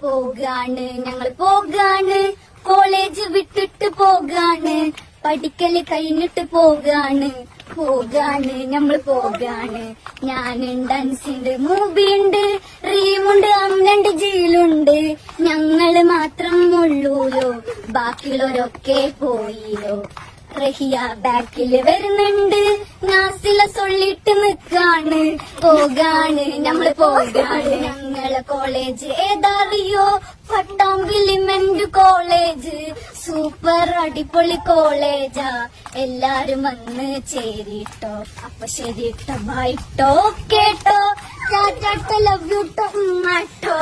പോകാണ് ഞങ്ങൾ പോകാണ്, കോളേജ് വിട്ടിട്ട് പോകാണ്, പഠിക്കല് കഴിഞ്ഞിട്ട് പോകാണ് നമ്മൾ പോകാണ്. ഞാനുണ്ട്, അൻസിണ്ട്, മൂവിയുണ്ട്, റീമുണ്ട്, അമ്മണ്ട്, ജീലുണ്ട്. ഞങ്ങള് മാത്രം ഉള്ളൂലോ, ബാക്കിയുള്ളവരൊക്കെ പോയില്ലോ. റഹിയ ബാക്കില് വരുന്നുണ്ട്, നാസില സൊല്ലിട്ട് നിക്കാണ്. പോകാണ് നമ്മള് പോകാണ്. ഞങ്ങളെ കോളേജ് ഏതറിയോ? പട്ടാമ്പിലിമെന്റ് കോളേജ്. സൂപ്പർ അടിപൊളി കോളേജാ, എല്ലാരും വന്ന് ചേരിട്ടോ. അപ്പൊ ശരിട്ടോ, ബൈട്ടോ, കേട്ടോ, ടാറ്റാ, ലവ് യു ട്ടോ.